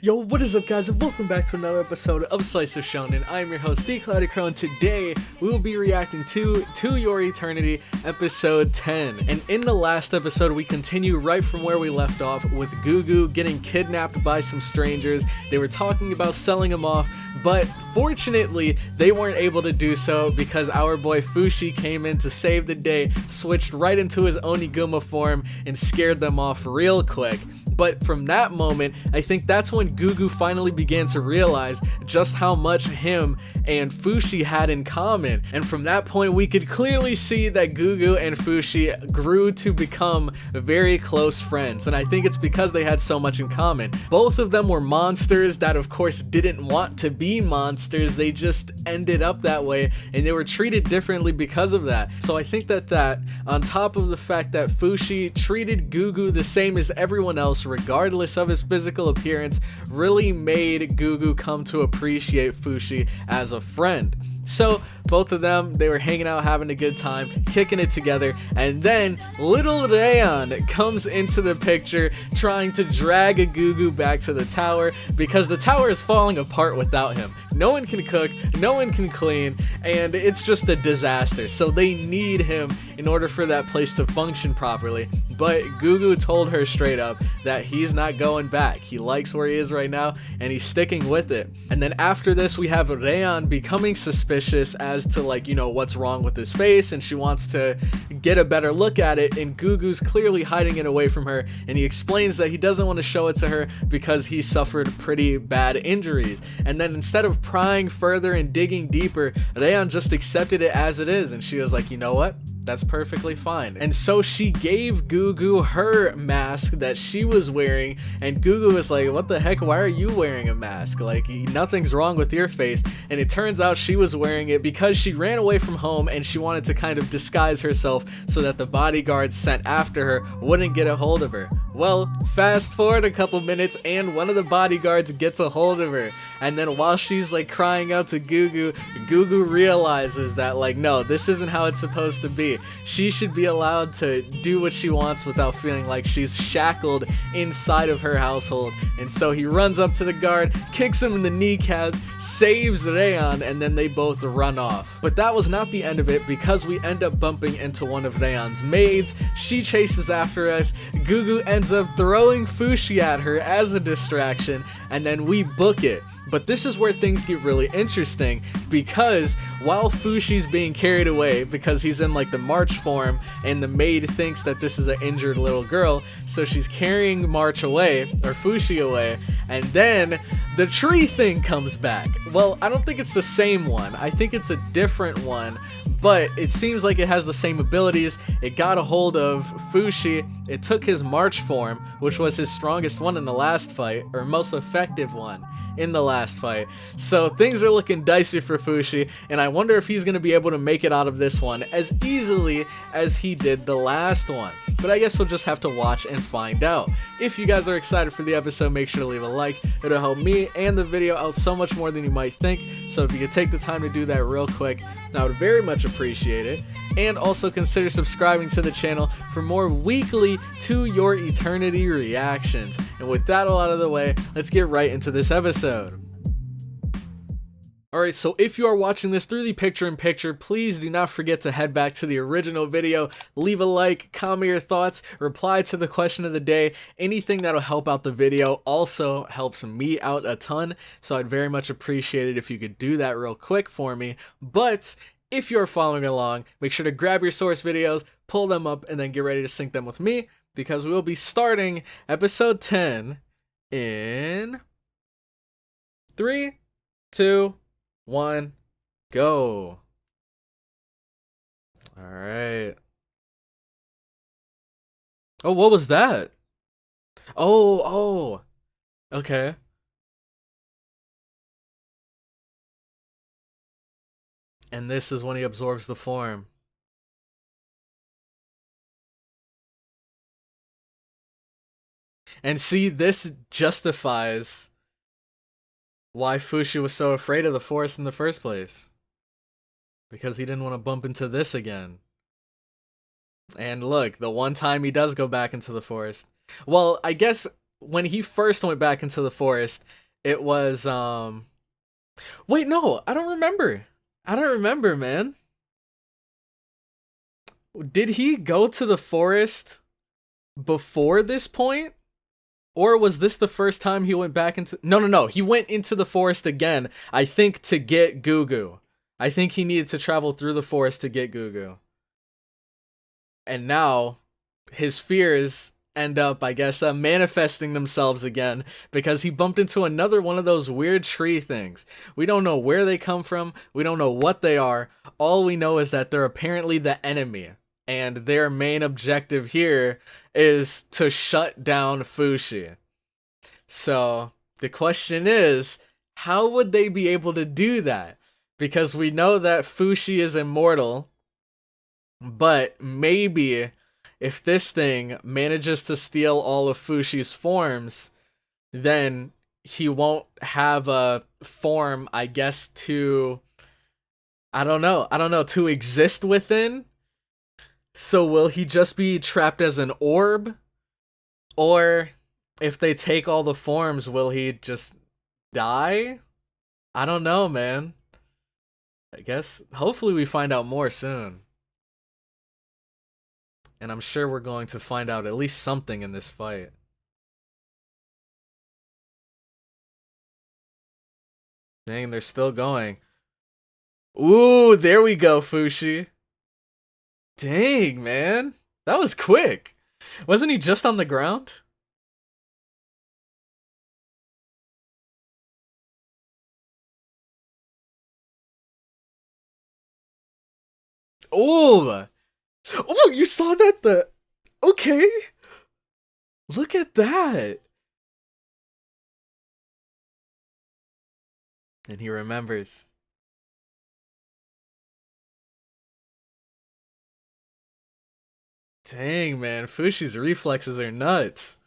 Yo, what is up guys, and welcome back to another episode of Slice of Shonen. I am your host, The Cloudy Crow, and today we will be reacting to Your Eternity, episode 10. And in the last episode, we continue right from where we left off with Gugu getting kidnapped by some strangers. They were talking about selling him off, but fortunately, they weren't able to do so because our boy Fushi came in to save the day, switched right into his Oniguma form, and scared them off real quick. But from that moment, I think that's when Gugu finally began to realize just how much him and Fushi had in common. And from that point, we could clearly see that Gugu and Fushi grew to become very close friends. And I think it's because they had so much in common. Both of them were monsters that, of course, didn't want to be monsters. They just ended up that way, and they were treated differently because of that. So I think that on top of the fact that Fushi treated Gugu the same as everyone else, regardless of his physical appearance, really made Gugu come to appreciate Fushi as a friend. So both of them, they were hanging out, having a good time, kicking it together, and then little Rayon comes into the picture trying to drag a Gugu back to the tower because the tower is falling apart without him. No one can cook, no one can clean, and it's just a disaster. So they need him in order for that place to function properly. But Gugu told her straight up that he's not going back. He likes where he is right now, and he's sticking with it. And then after this, we have Rayon becoming suspicious as to, like, you know, what's wrong with his face, and she wants to get a better look at it, and Gugu's clearly hiding it away from her, and he explains that he doesn't want to show it to her because he suffered pretty bad injuries. And then instead of prying further and digging deeper, Rayon just accepted it as it is, and she was like, you know what? That's perfectly fine. And so she gave Gugu her mask that she was wearing, and Gugu was like, what the heck, why are you wearing a mask? Like, nothing's wrong with your face. And it turns out she was wearing it because she ran away from home and she wanted to kind of disguise herself so that the bodyguards sent after her wouldn't get a hold of her. Well, fast forward a couple minutes and one of the bodyguards gets a hold of her, and then while she's like crying out to Gugu, Gugu realizes that, like, no, this isn't how it's supposed to be. She should be allowed to do what she wants without feeling like she's shackled inside of her household. And so he runs up to the guard, kicks him in the kneecap, saves Rayon, and then they both run off. But that was not the end of it, because we end up bumping into one of Rayon's maids. She chases after us. Gugu ends up throwing Fushi at her as a distraction, and then we book it. But this is where things get really interesting, because while Fushi's being carried away because he's in like the March form, and the maid thinks that this is an injured little girl, so she's carrying March away, or Fushi away, and then the tree thing comes back. Well, I don't think it's the same one. I think it's a different one, but it seems like it has the same abilities. It got a hold of Fushi, it took his March form, which was his strongest one in the last fight, or most effective one in the last fight. So things are looking dicey for Fushi, and I wonder if he's going to be able to make it out of this one as easily as he did the last one. But I guess we'll just have to watch and find out. If you guys are excited for the episode, make sure to leave a like. It'll help me and the video out so much more than you might think. So if you could take the time to do that real quick, I would very much appreciate it. And also consider subscribing to the channel for more weekly To Your Eternity reactions. And with that all out of the way, let's get right into this episode. Alright, so if you are watching this through the picture-in-picture, please do not forget to head back to the original video, leave a like, comment your thoughts, reply to the question of the day. Anything that'll help out the video also helps me out a ton, so I'd very much appreciate it if you could do that real quick for me. But if you're following along, make sure to grab your source videos, pull them up, and then get ready to sync them with me, because we will be starting episode 10 in 3, 2, 1, go. All right. Oh, what was that? Oh, okay. And this is when he absorbs the form. And see, this justifies why Fushi was so afraid of the forest in the first place. Because he didn't want to bump into this again. And look, the one time he does go back into the forest. Well, I guess when he first went back into the forest, it was wait, no, I don't remember. I don't remember, man. Did he go to the forest before this point? Or was this the first time he went back into... No, no, no. He went into the forest again, I think, to get Gugu. I think he needed to travel through the forest to get Gugu. And now, his fears end up, I guess, manifesting themselves again because he bumped into another one of those weird tree things. We don't know where they come from. We don't know what they are. All we know is that they're apparently the enemy. And their main objective here is to shut down Fushi. So, the question is, how would they be able to do that? Because we know that Fushi is immortal, but maybe if this thing manages to steal all of Fushi's forms, then he won't have a form, I guess, to... I don't know, to exist within? So will he just be trapped as an orb? Or if they take all the forms, will he just die? I don't know, man. I guess, hopefully we find out more soon. And I'm sure we're going to find out at least something in this fight. Dang, they're still going. Ooh, there we go, Fushi. Dang, man. That was quick. Wasn't he just on the ground? Oh! Oh, you saw that? Okay. Look at that. And he remembers. Dang, man. Fushi's reflexes are nuts.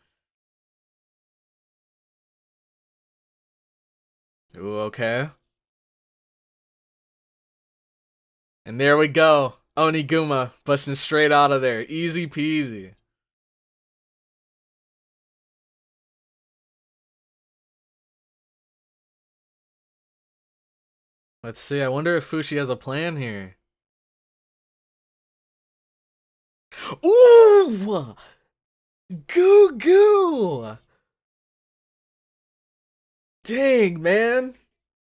Ooh, okay. And there we go. Oniguma busting straight out of there. Easy peasy. Let's see. I wonder if Fushi has a plan here. Ooh! Goo goo! Dang, man.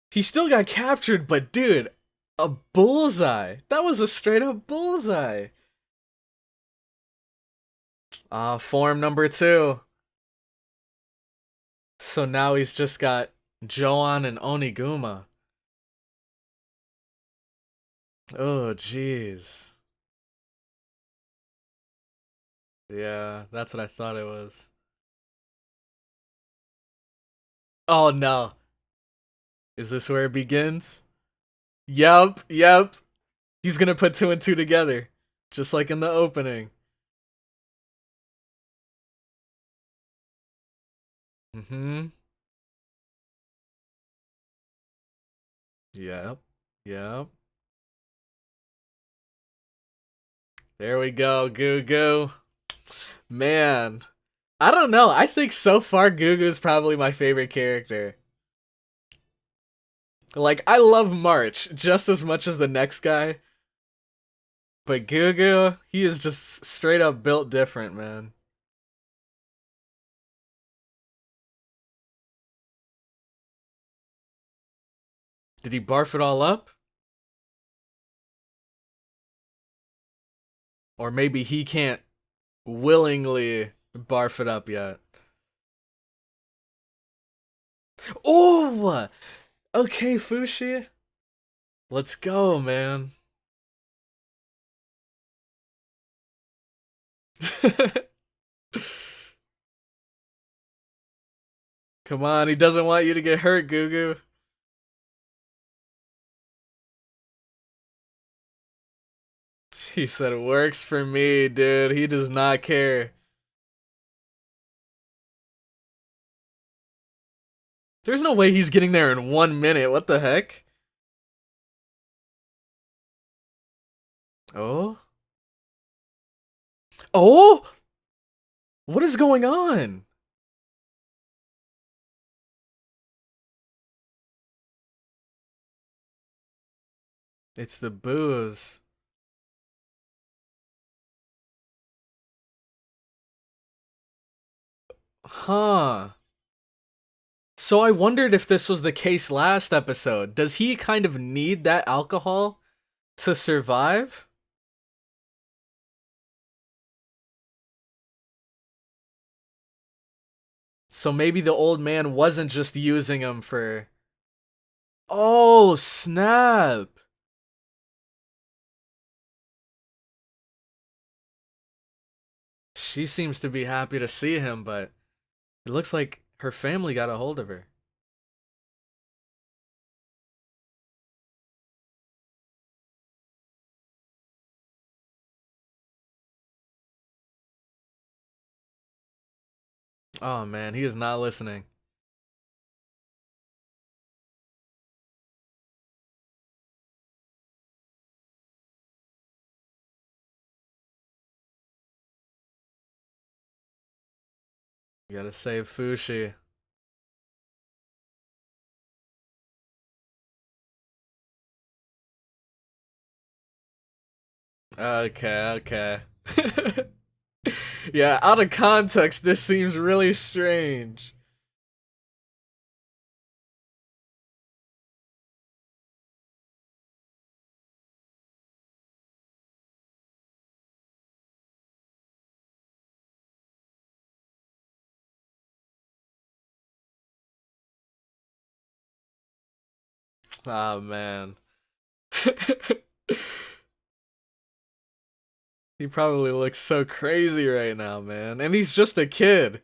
He still got captured, but dude, a bullseye. That was a straight up bullseye. Form number 2. So now he's just got Joan and Oniguma. Oh, jeez. Yeah, that's what I thought it was. Oh no. Is this where it begins? Yep, yep. He's gonna put 2 and 2 together. Just like in the opening. Mm-hmm. Yep. Yep. There we go, Goo Goo. Man. I don't know. I think so far Goo Goo's probably my favorite character. Like, I love March just as much as the next guy. But Goo Goo, he is just straight up built different, man. Did he barf it all up? Or maybe he can't willingly barf it up yet. Oh! Okay, Fushi. Let's go, man. Come on, he doesn't want you to get hurt, Goo Goo. He said it works for me, dude. He does not care. There's no way he's getting there in 1 minute. What the heck? Oh? Oh? What is going on? It's the booze. Huh. So I wondered if this was the case last episode. Does he kind of need that alcohol to survive? So maybe the old man wasn't just using him for... Oh, snap. She seems to be happy to see him, but it looks like her family got a hold of her. Oh man, he is not listening. You gotta save Fushi. Okay, okay. Yeah, out of context, this seems really strange. Oh man. He probably looks so crazy right now, man. And he's just a kid.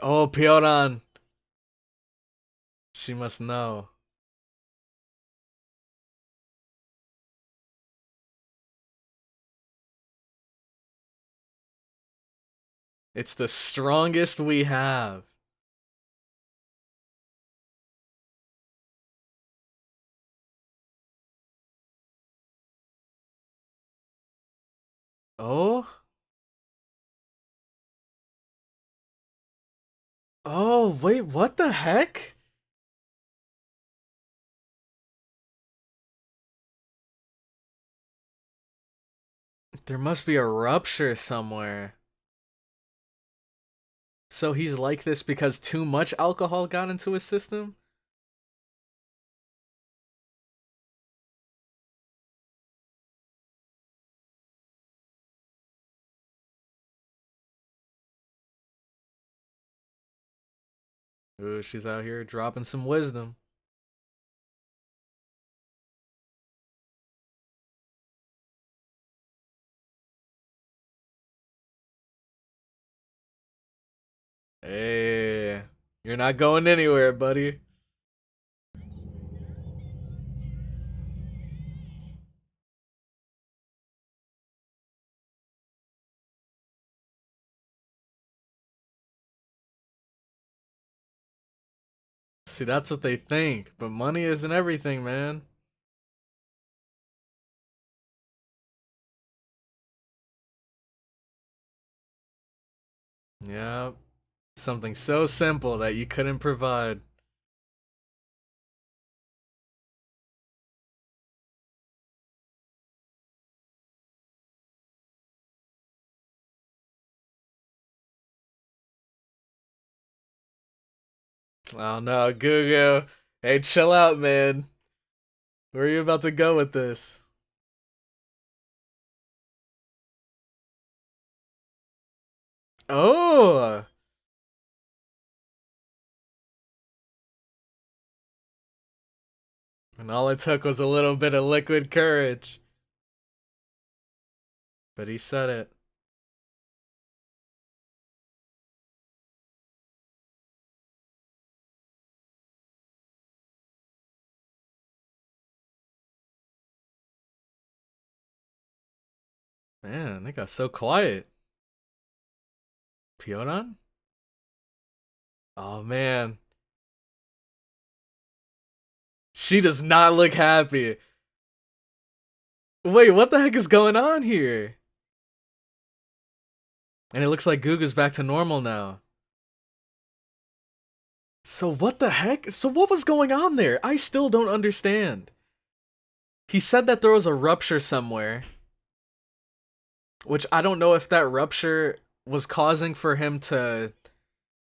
Oh, Pyoran. She must know. It's the strongest we have. Oh? Oh, wait, what the heck? There must be a rupture somewhere. So he's like this because too much alcohol got into his system? Ooh, she's out here dropping some wisdom. Hey, you're not going anywhere, buddy. See, that's what they think, but money isn't everything, man. Yeah, something so simple that you couldn't provide. Oh no, Gugu. Hey, chill out, man. Where are you about to go with this? Oh! And all it took was a little bit of liquid courage. But he said it. Man, they got so quiet. Pyoran? Oh man. She does not look happy. Wait, what the heck is going on here? And it looks like Gugu's back to normal now. So what the heck? So what was going on there? I still don't understand. He said that there was a rupture somewhere. Which I don't know if that rupture was causing for him to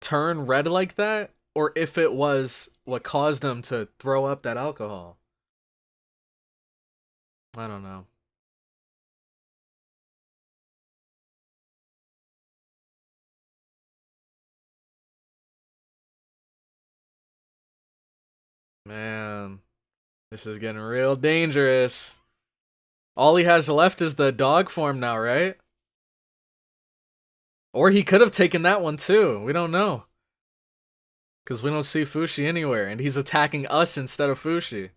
turn red like that, or if it was what caused him to throw up that alcohol. I don't know. Man, this is getting real dangerous. All he has left is the dog form now, right? Or he could have taken that one too. We don't know. Because we don't see Fushi anywhere, and he's attacking us instead of Fushi.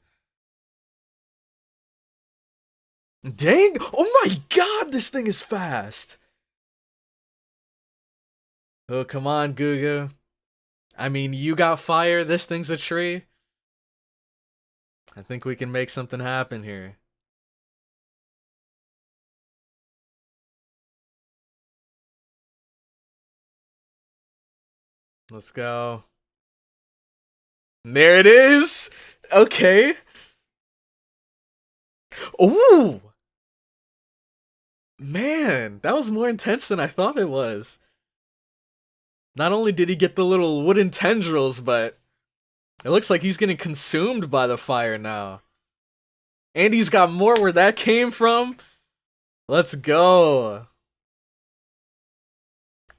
Dang! Oh my god, this thing is fast! Oh, come on, Gugu. I mean, you got fire, this thing's a tree. I think we can make something happen here. Let's go. There it is! Okay. Ooh! Man, that was more intense than I thought it was. Not only did he get the little wooden tendrils, but it looks like he's getting consumed by the fire now. And he's got more where that came from. Let's go.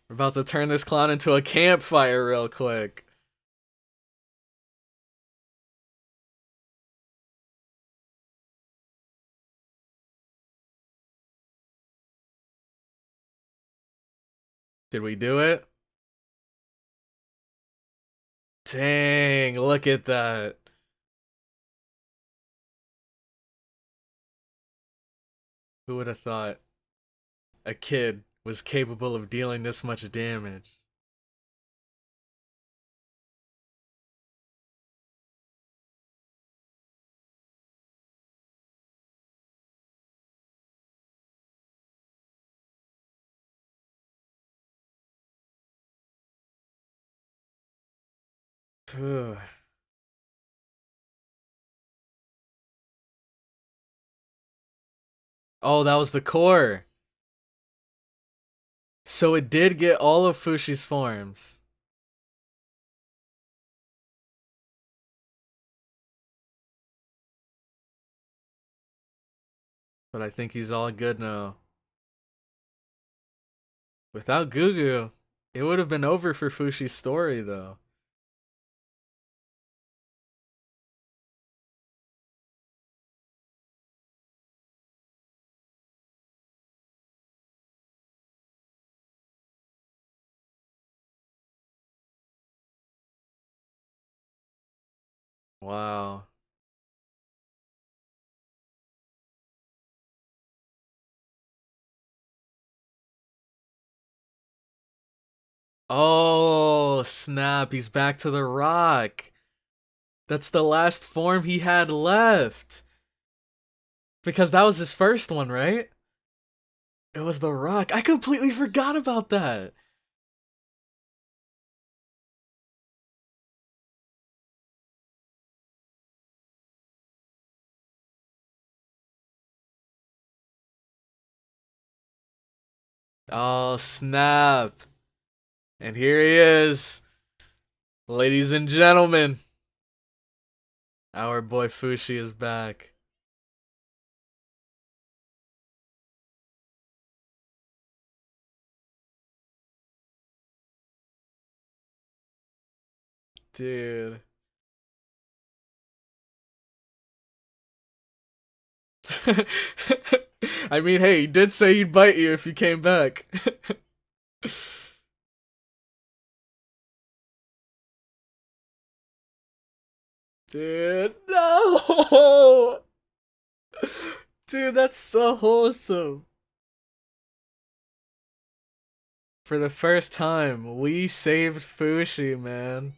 We're about to turn this clown into a campfire real quick. Did we do it? Dang, look at that. Who would have thought a kid was capable of dealing this much damage? Phew. Oh, that was the core. So it did get all of Fushi's forms. But I think he's all good now. Without Gugu, it would have been over for Fushi's story, though. Wow. Oh, snap. He's back to the rock. That's the last form he had left. Because that was his first one, right? It was the rock. I completely forgot about that. Oh, snap. And here he is. Ladies and gentlemen. Our boy Fushi is back. Dude. I mean, hey, he did say he'd bite you if you came back. Dude, no! Dude, that's so wholesome. For the first time, we saved Fushi, man.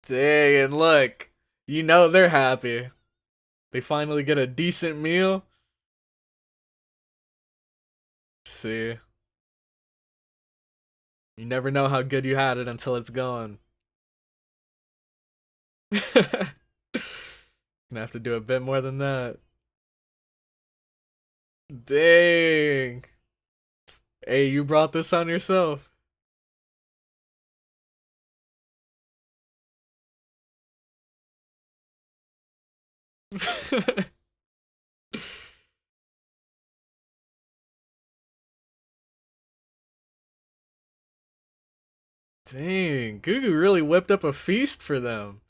Dang, and look, you know they're happy. They finally get a decent meal. See, you never know how good you had it until it's gone. Gonna have to do a bit more than that. Dang. Hey, you brought this on yourself. Dang, Gugu really whipped up a feast for them.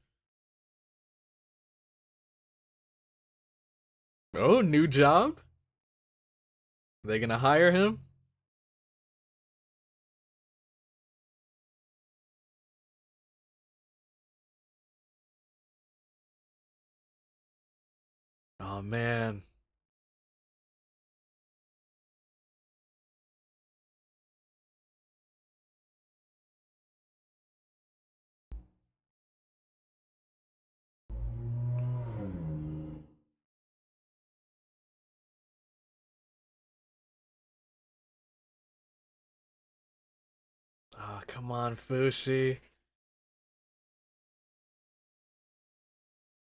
Oh, new job? They gonna hire him? Oh man. Oh, come on, Fushi.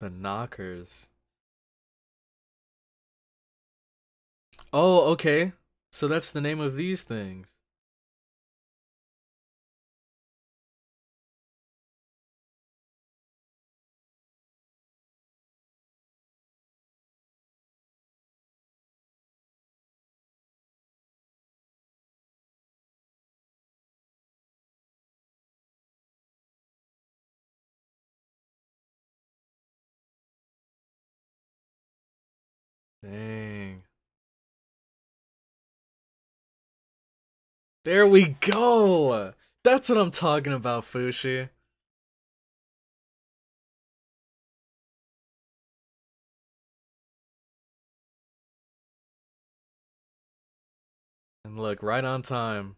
The knockers. Oh, okay. So that's the name of these things. Dang. There we go. That's what I'm talking about, Fushi. And look, right on time.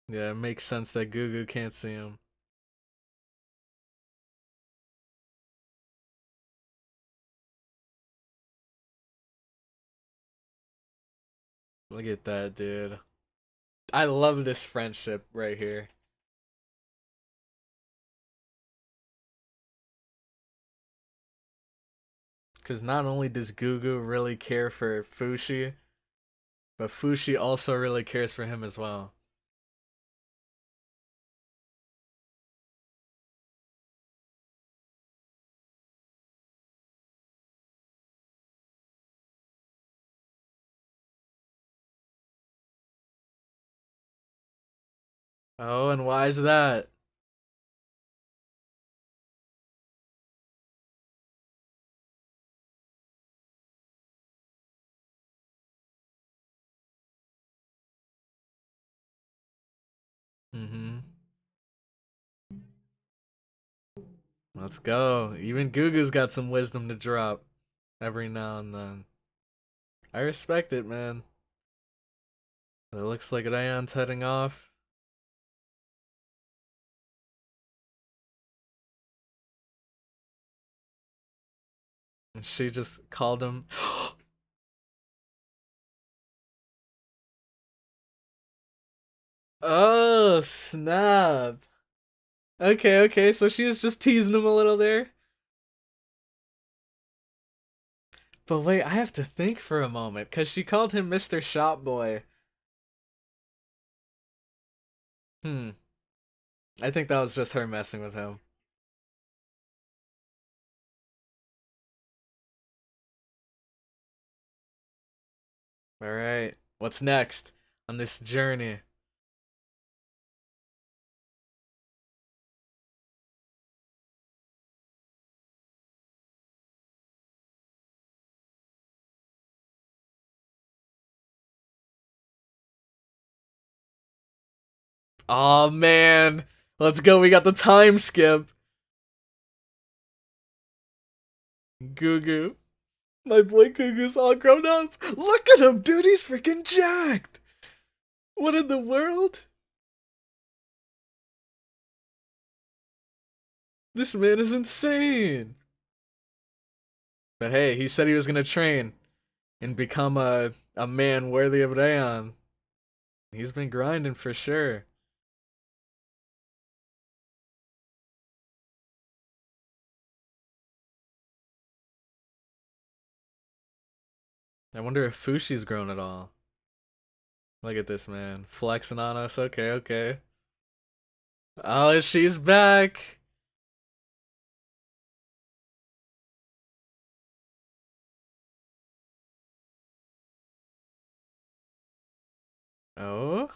Yeah, it makes sense that Gugu can't see him. Look at that, dude. I love this friendship right here. Because not only does Gugu really care for Fushi, but Fushi also really cares for him as well. Oh, and why is that? Mm-hmm. Let's go. Even Gugu's got some wisdom to drop every now and then. I respect it, man. It looks like Rayan's heading off. And she just called him. Oh, snap. Okay, okay, so she was just teasing him a little there. But wait, I have to think for a moment, because she called him Mr. Shopboy. Hmm. I think that was just her messing with him. Alright, what's next on this journey? Oh man. Let's go, we got the time skip. Goo goo. My boy Kugu's all grown up. Look at him, dude. He's freaking jacked. What in the world? This man is insane. But hey, he said he was gonna train and become a man worthy of Rayon. He's been grinding for sure. I wonder if Fushi's grown at all. Look at this man flexing on us. Okay, okay. Oh, she's back. Oh.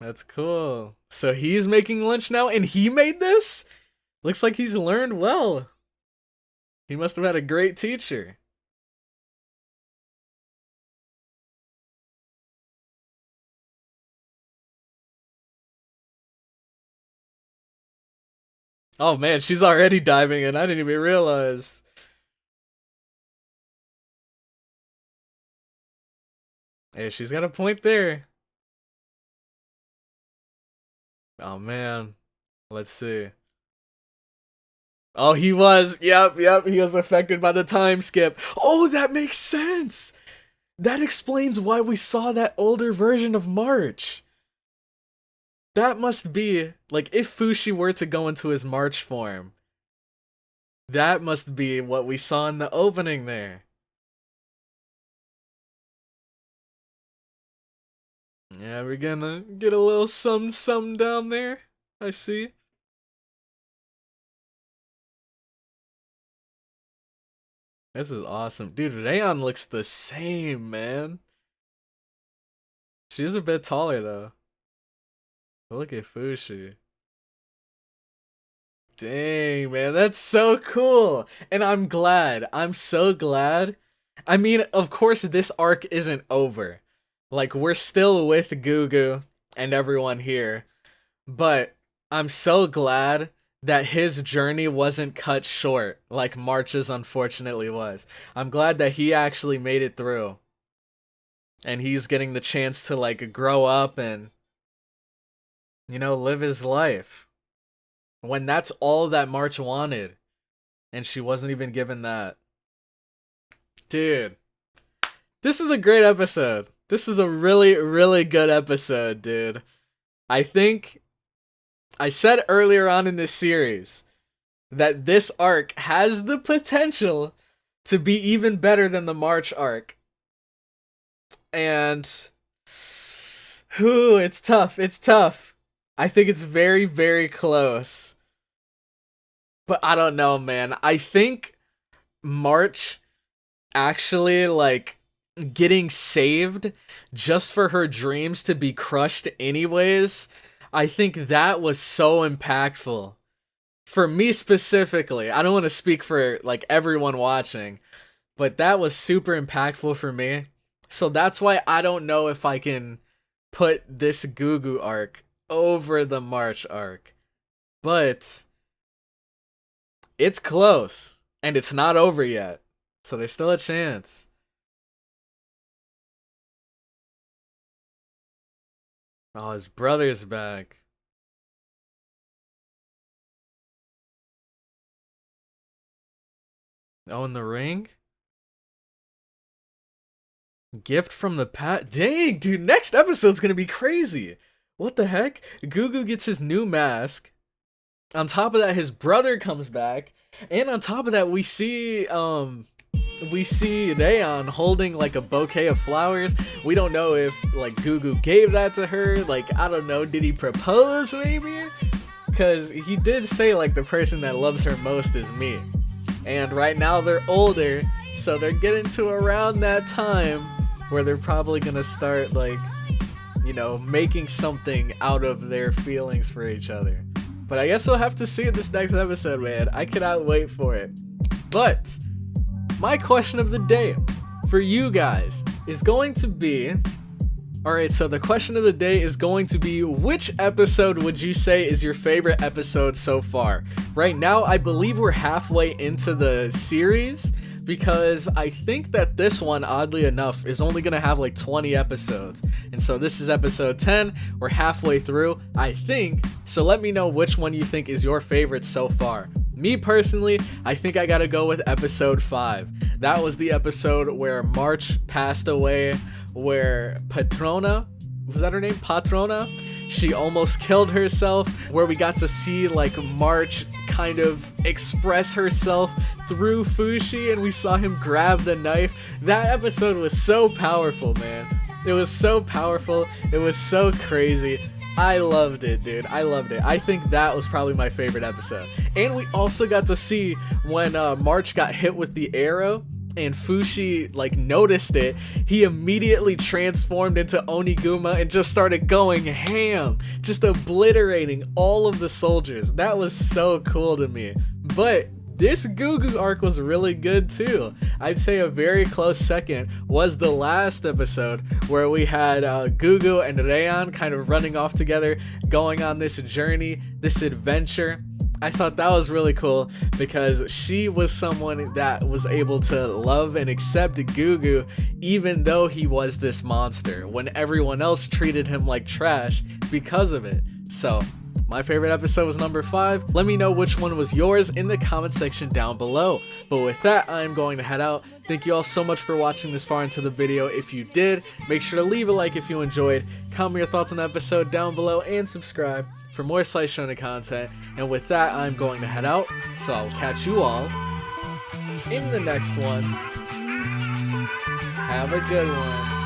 That's cool. So he's making lunch now and he made this? Looks like he's learned well. He must have had a great teacher. Oh man, she's already diving in. I didn't even realize. Hey, she's got a point there. Oh man. Let's see. Oh, he was. Yep. He was affected by the time skip. Oh, that makes sense. That explains why we saw that older version of March. That must be, like, if Fushi were to go into his March form, that must be what we saw in the opening there. Yeah, we're gonna get a little some down there. I see. This is awesome. Dude, Rayon looks the same, man. She's a bit taller, though. Look at Fushi. Dang, man, that's so cool. And I'm glad. I'm so glad. I mean, of course, this arc isn't over. Like, we're still with Gugu and everyone here. But I'm so glad that his journey wasn't cut short like March's unfortunately was. I'm glad that he actually made it through. And he's getting the chance to, like, grow up and, you know, live his life. When that's all that March wanted. And she wasn't even given that. Dude. This is a great episode. This is a really, really good episode, dude. I think I said earlier on in this series that this arc has the potential to be even better than the March arc. And it's tough. It's tough. I think it's very, very close. But I don't know, man. I think March actually, like, getting saved just for her dreams to be crushed anyways, I think that was so impactful. For me specifically. I don't want to speak for, like, everyone watching, but that was super impactful for me. So that's why I don't know if I can put this Gugu arc over the March arc. But it's close, and it's not over yet. So there's still a chance. Oh, his brother's back. Oh, in the ring? Gift from the past. Dang, dude, next episode's gonna be crazy. What the heck? Gugu gets his new mask. On top of that, his brother comes back. And on top of that, we see Rayon holding, like, a bouquet of flowers. We don't know if, like, Gugu gave that to her. Like, I don't know. Did he propose, maybe? Because he did say, like, the person that loves her most is me. And right now they're older, so they're getting to around that time where they're probably gonna start, like, you know, making something out of their feelings for each other. But I guess we'll have to see it this next episode, man. I cannot wait for it. But my question of the day for you guys is going to be, Alright, so the question of the day is going to be, which episode would you say is your favorite episode so far? Right now, I believe we're halfway into the series, because I think that this one, oddly enough, is only going to have like 20 episodes. And so this is episode 10. We're halfway through, I think. So let me know which one you think is your favorite so far. Me personally, I think I gotta go with episode 5. That was the episode where March passed away, where Patrona, was that her name? Patrona? She almost killed herself, where we got to see like March kind of express herself through Fushi, and we saw him grab the knife. That episode was so powerful, man. It was so powerful. It was so crazy. I loved it, dude. I loved it. I think that was probably my favorite episode. And we also got to see when March got hit with the arrow and Fushi like noticed it, he immediately transformed into Oniguma and just started going ham, just obliterating all of the soldiers. That was so cool to me. But this Gugu arc was really good too. I'd say a very close second was the last episode, where we had Gugu and Rayan kind of running off together, going on this journey, this adventure. I thought that was really cool because she was someone that was able to love and accept Gugu even though he was this monster, when everyone else treated him like trash because of it. So my favorite episode was number 5. Let me know which one was yours in the comment section down below. But with that, I'm going to head out. Thank you all so much for watching this far into the video. If you did, make sure to leave a like if you enjoyed, comment your thoughts on the episode down below, and subscribe for more Slice Shonen content. And with that, I'm going to head out. So I'll catch you all in the next one. Have a good one.